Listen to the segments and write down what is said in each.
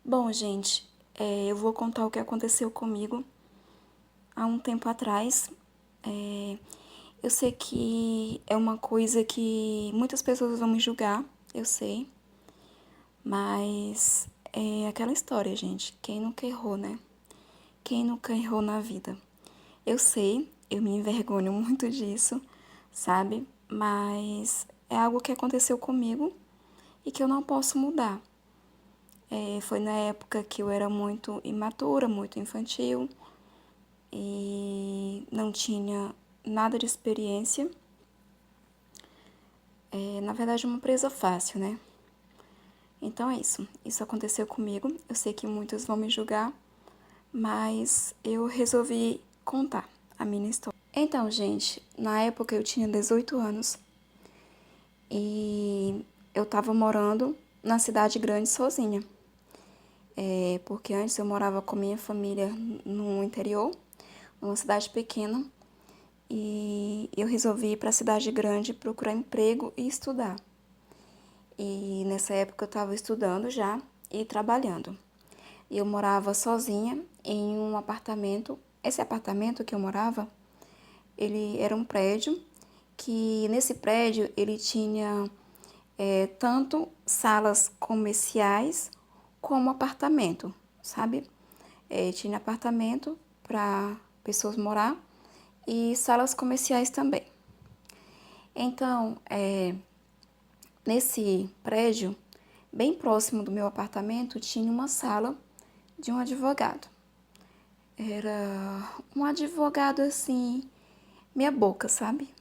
Bom, gente, eu vou contar o que aconteceu comigo há um tempo atrás. É, eu sei que é uma coisa que muitas pessoas vão me julgar, eu sei, mas é aquela história, gente. Quem nunca errou, né? Quem nunca errou na vida? Eu sei, eu me envergonho muito disso, sabe? Mas é algo que aconteceu comigo e que eu não posso mudar. Foi na época que eu era muito imatura, muito infantil e não tinha nada de experiência. Na verdade, uma presa fácil, né? Então é isso. Isso aconteceu comigo. Eu sei que muitos vão me julgar, mas eu resolvi contar a minha história. Então, gente, na época eu tinha 18 anos e eu tava morando na cidade grande sozinha. Porque antes eu morava com minha família no interior, numa cidade pequena, e eu resolvi ir para a cidade grande procurar emprego e estudar. E nessa época eu estava estudando já e trabalhando. E eu morava sozinha em um apartamento. Esse apartamento que eu morava, ele era um prédio que nesse prédio ele tinha tanto salas comerciais como apartamento, sabe? Tinha apartamento para pessoas morar e salas comerciais também. Então, nesse prédio, bem próximo do meu apartamento, tinha uma sala de um advogado. Era um advogado assim, meia boca, sabe?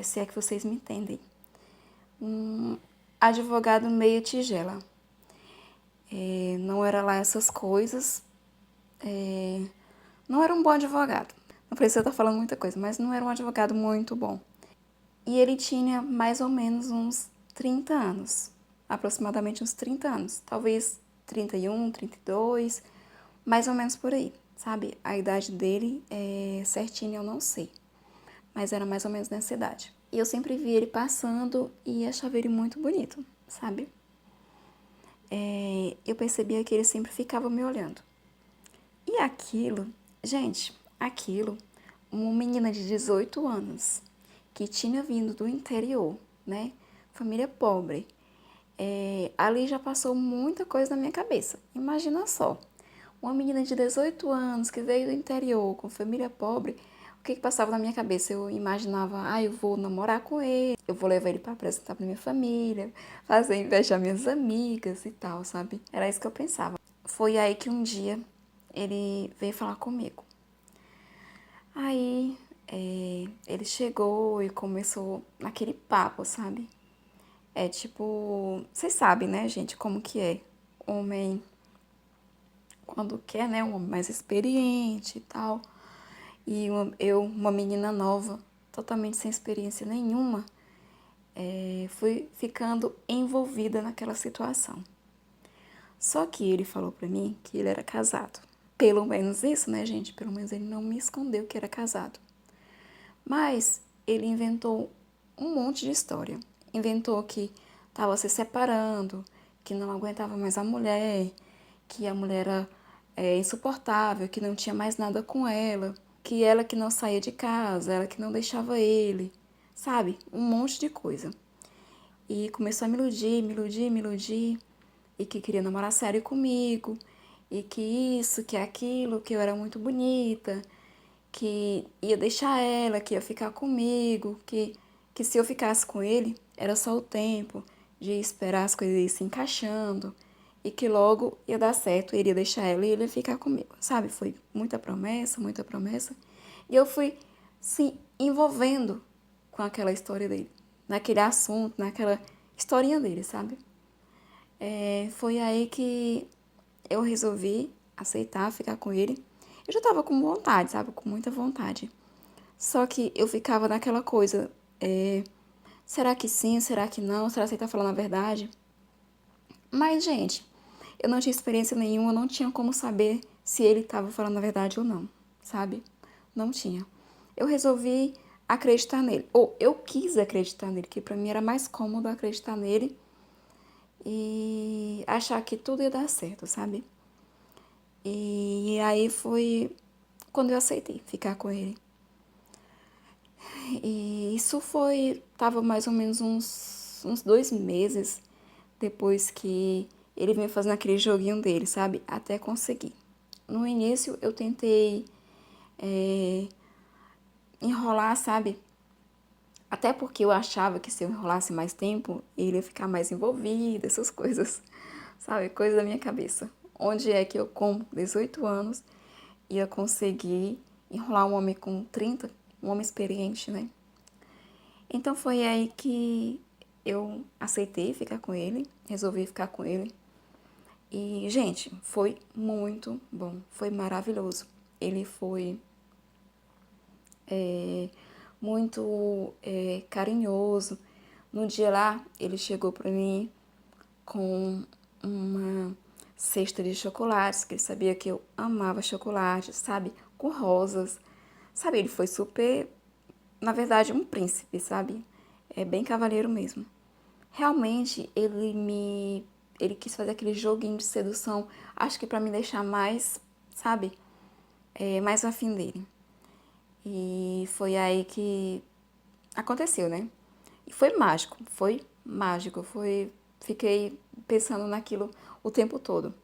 Se é que vocês me entendem. Um advogado meio tigela. Não era lá essas coisas. Não era um bom advogado. Não precisa estar falando muita coisa, mas não era um advogado muito bom. E ele tinha mais ou menos uns 30 anos. Aproximadamente uns 30 anos. Talvez 31, 32, mais ou menos por aí, sabe? A idade dele certinha eu não sei, mas era mais ou menos nessa idade. E eu sempre vi ele passando e achava ele muito bonito, sabe? Eu percebia que ele sempre ficava me olhando. E aquilo, gente, aquilo, uma menina de 18 anos que tinha vindo do interior, né? Família pobre. Ali já passou muita coisa na minha cabeça. Imagina só, uma menina de 18 anos que veio do interior com família pobre, o que passava na minha cabeça? Eu imaginava, eu vou namorar com ele, eu vou levar ele para apresentar para minha família, fazer inveja às minhas amigas e tal, sabe? Era isso que eu pensava. Foi aí que um dia ele veio falar comigo. Aí ele chegou e começou naquele papo, sabe? É tipo, vocês sabem, né, gente, como que é? Homem, quando quer, né, um homem mais experiente e tal. E uma menina nova, totalmente sem experiência nenhuma, fui ficando envolvida naquela situação. Só que ele falou pra mim que ele era casado. Pelo menos isso, né, gente? Pelo menos ele não me escondeu que era casado. Mas ele inventou um monte de história. Inventou que estava se separando, que não aguentava mais a mulher, que a mulher era insuportável, que não tinha mais nada com ela, que ela que não saía de casa, ela que não deixava ele, sabe? Um monte de coisa. E começou a me iludir, me iludir, me iludir, e que queria namorar sério comigo, e que isso, que aquilo, que eu era muito bonita, que ia deixar ela, que ia ficar comigo, que se eu ficasse com ele, era só o tempo de esperar as coisas ir se encaixando e que logo ia dar certo, ele ia deixar ela e ele ia ficar comigo, sabe? Foi muita promessa, muita promessa. E eu fui se envolvendo com aquela história dele, naquele assunto, naquela historinha dele, sabe? Foi aí que eu resolvi aceitar ficar com ele. Eu já tava com vontade, sabe? Com muita vontade. Só que eu ficava naquela coisa, será que sim, será que não? Será que ele tá falando a verdade? Mas, gente, eu não tinha experiência nenhuma, não tinha como saber se ele estava falando a verdade ou não, sabe? Não tinha. Eu resolvi acreditar nele, ou eu quis acreditar nele, que pra mim era mais cômodo acreditar nele e achar que tudo ia dar certo, sabe? E aí foi quando eu aceitei ficar com ele. E isso foi, tava mais ou menos uns 2 meses depois que ele vinha fazendo aquele joguinho dele, sabe? Até conseguir. No início eu tentei é, enrolar, sabe? Até porque eu achava que se eu enrolasse mais tempo, ele ia ficar mais envolvido, essas coisas, sabe? Coisa da minha cabeça. Onde é que eu, com 18 anos, ia conseguir enrolar um homem com 30, um homem experiente, né? Então foi aí que eu aceitei ficar com ele, resolvi ficar com ele. E, gente, foi muito bom, foi maravilhoso. Ele foi muito carinhoso. No dia lá, ele chegou pra mim com uma cesta de chocolates, que ele sabia que eu amava chocolate, sabe? Com rosas, sabe? Ele foi super, na verdade, um príncipe, sabe? É bem cavalheiro mesmo. Realmente, ele quis fazer aquele joguinho de sedução, acho que pra me deixar mais, sabe? Mais afim dele. E foi aí que aconteceu, né? E foi mágico, fiquei pensando naquilo o tempo todo.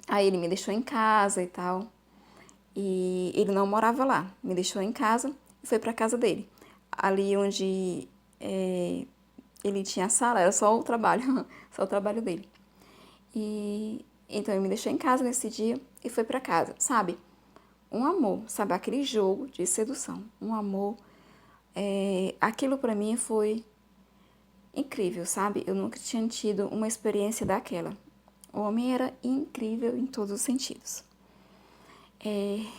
Aí ele me deixou em casa e tal, e ele não morava lá, me deixou em casa e foi pra casa dele. Ali onde ele tinha a sala, era só o trabalho, só o trabalho dele. E então ele me deixou em casa nesse dia e foi pra casa, sabe? Um amor, sabe? Aquele jogo de sedução, um amor. Aquilo pra mim foi incrível, sabe? Eu nunca tinha tido uma experiência daquela. O homem era incrível em todos os sentidos.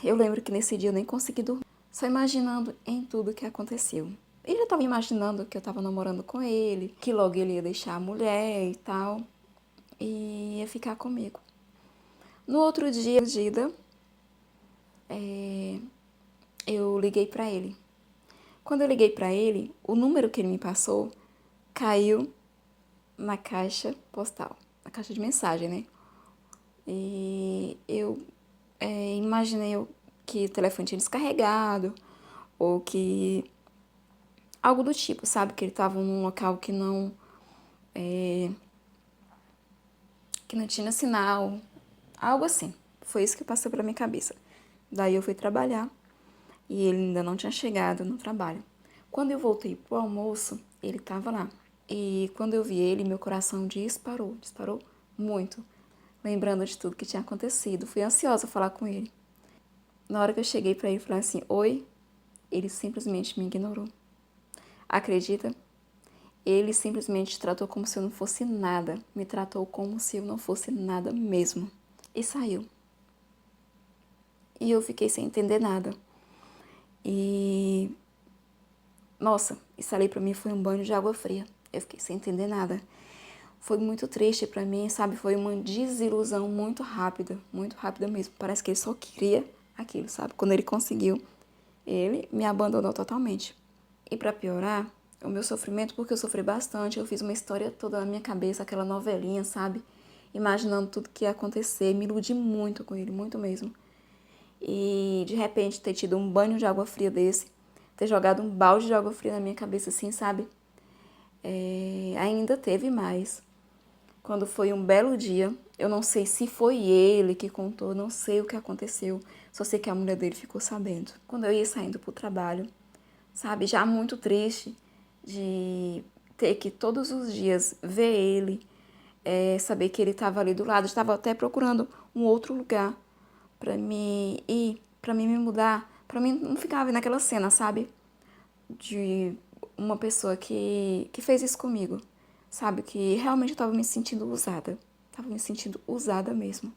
Eu lembro que nesse dia eu nem consegui dormir, só imaginando em tudo que aconteceu. Eu já estava imaginando que eu estava namorando com ele, que logo ele ia deixar a mulher e tal, e ia ficar comigo. No outro dia, eu liguei para ele. Quando eu liguei para ele, o número que ele me passou caiu na caixa postal, na caixa de mensagem, né? E eu imaginei que o telefone tinha descarregado, ou que algo do tipo, sabe? Que ele estava num local que não tinha sinal, algo assim. Foi isso que passou pela minha cabeça. Daí eu fui trabalhar e ele ainda não tinha chegado no trabalho. Quando eu voltei pro almoço, ele estava lá. E quando eu vi ele, meu coração disparou muito, lembrando de tudo que tinha acontecido. Fui ansiosa a falar com ele. Na hora que eu cheguei para ele, falei assim: oi, ele simplesmente me ignorou. Acredita? Ele simplesmente tratou como se eu não fosse nada. Me tratou como se eu não fosse nada mesmo. E saiu. E eu fiquei sem entender nada. E, nossa, isso ali pra mim foi um banho de água fria. Eu fiquei sem entender nada. Foi muito triste pra mim, sabe? Foi uma desilusão muito rápida mesmo. Parece que ele só queria aquilo, sabe? Quando ele conseguiu, ele me abandonou totalmente. E pra piorar, o meu sofrimento, porque eu sofri bastante, eu fiz uma história toda na minha cabeça, aquela novelinha, sabe? Imaginando tudo que ia acontecer, me iludi muito com ele, muito mesmo. E de repente ter tido um banho de água fria desse, ter jogado um balde de água fria na minha cabeça assim, sabe? Ainda teve mais. Quando foi um belo dia, eu não sei se foi ele que contou, não sei o que aconteceu, só sei que a mulher dele ficou sabendo. Quando eu ia saindo pro trabalho, sabe, já muito triste de ter que todos os dias ver ele, saber que ele estava ali do lado, estava até procurando um outro lugar para mim ir, para mim me mudar, para mim não ficar naquela cena, sabe, de uma pessoa que fez isso comigo, sabe, que realmente eu estava me sentindo usada, estava me sentindo usada mesmo.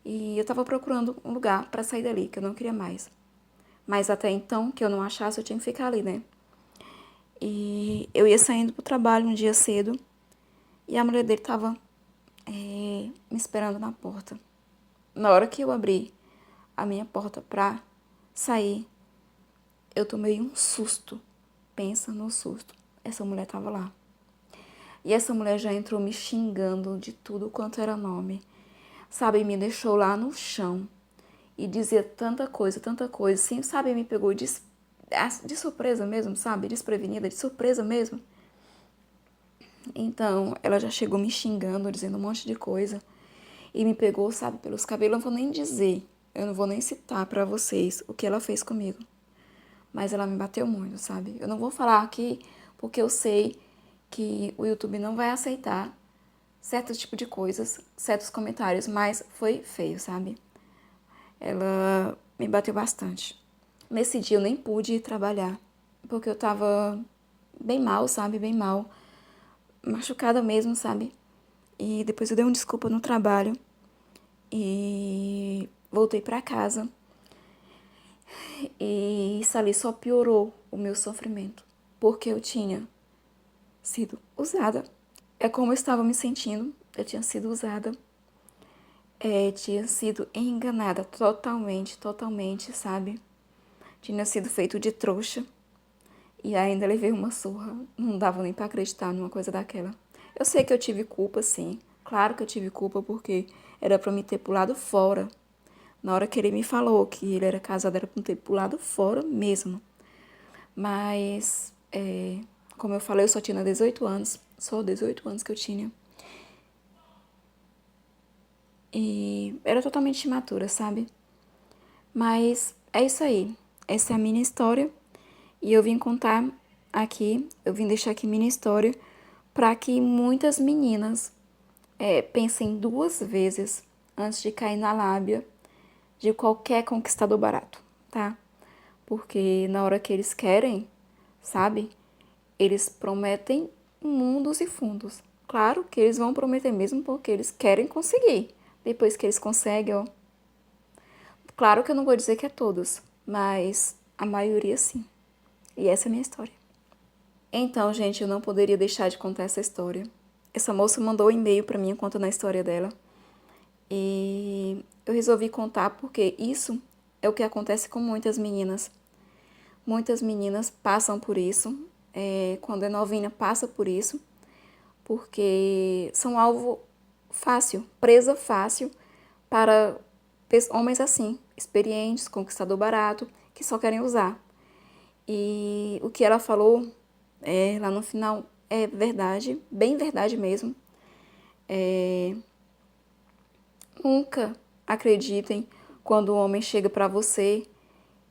E eu estava procurando um lugar para sair dali, que eu não queria mais. Mas até então, que eu não achasse, eu tinha que ficar ali, né? E eu ia saindo pro trabalho um dia cedo e a mulher dele tava me esperando na porta. Na hora que eu abri a minha porta pra sair, eu tomei um susto. Pensa no susto. Essa mulher tava lá. E essa mulher já entrou me xingando de tudo quanto era nome. Sabe, me deixou lá no chão. E dizia tanta coisa, assim, sabe, me pegou de surpresa mesmo, sabe? Desprevenida, de surpresa mesmo. Então, ela já chegou me xingando, dizendo um monte de coisa. E me pegou, sabe, pelos cabelos. Eu não vou nem dizer, eu não vou nem citar pra vocês o que ela fez comigo. Mas ela me bateu muito, sabe? Eu não vou falar aqui porque eu sei que o YouTube não vai aceitar certo tipo de coisas, certos comentários, mas foi feio, sabe? Ela me bateu bastante. Nesse dia eu nem pude ir trabalhar, porque eu tava bem mal, sabe? Bem mal. Machucada mesmo, sabe? E depois eu dei uma desculpa no trabalho e voltei pra casa. E isso ali só piorou o meu sofrimento, porque eu tinha sido usada. É como eu estava me sentindo, eu tinha sido usada, tinha sido enganada totalmente, sabe? Tinha sido feito de trouxa e ainda levei uma surra. Não dava nem pra acreditar numa coisa daquela. Eu sei que eu tive culpa, sim. Claro que eu tive culpa porque era pra me ter pulado fora. Na hora que ele me falou que ele era casado, era pra me ter pulado fora mesmo. Mas, como eu falei, eu só tinha 18 anos. Só 18 anos que eu tinha. E era totalmente imatura, sabe? Mas é isso aí. Essa é a minha história. E eu vim contar aqui, eu vim deixar aqui minha história para que muitas meninas pensem duas vezes antes de cair na lábia de qualquer conquistador barato, tá? Porque na hora que eles querem, sabe? Eles prometem mundos e fundos. Claro que eles vão prometer mesmo porque eles querem conseguir. Depois que eles conseguem, ó. Claro que eu não vou dizer que é todos, mas a maioria sim. E essa é a minha história. Então, gente, eu não poderia deixar de contar essa história. Essa moça mandou um e-mail pra mim contando a história dela. E eu resolvi contar porque isso é o que acontece com muitas meninas. Muitas meninas passam por isso. Quando é novinha, passa por isso. Porque são alvo fácil, presa fácil para homens assim, experientes, conquistador barato, que só querem usar. E o que ela falou lá no final é verdade, bem verdade mesmo. Nunca acreditem quando o homem chega pra você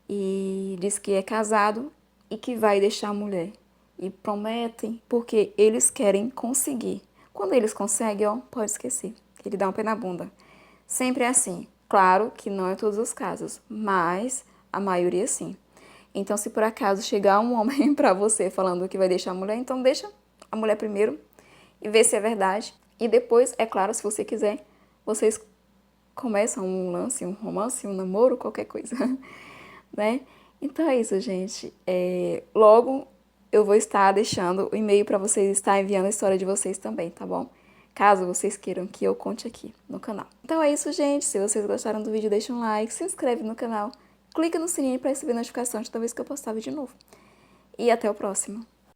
e diz que é casado e que vai deixar a mulher. E prometem porque eles querem conseguir. Quando eles conseguem, ó, pode esquecer. Ele dá um pé na bunda. Sempre é assim. Claro que não é todos os casos, mas a maioria sim. Então, se por acaso chegar um homem pra você falando que vai deixar a mulher, então deixa a mulher primeiro e vê se é verdade. E depois, é claro, se você quiser, vocês começam um lance, um romance, um namoro, qualquer coisa, né? Então é isso, gente. Logo eu vou estar deixando o e-mail para vocês estar enviando a história de vocês também, tá bom? Caso vocês queiram que eu conte aqui no canal. Então é isso, gente. Se vocês gostaram do vídeo, deixa um like, se inscreve no canal, clica no sininho para receber notificação de toda vez que eu postar vídeo novo. E até o próximo.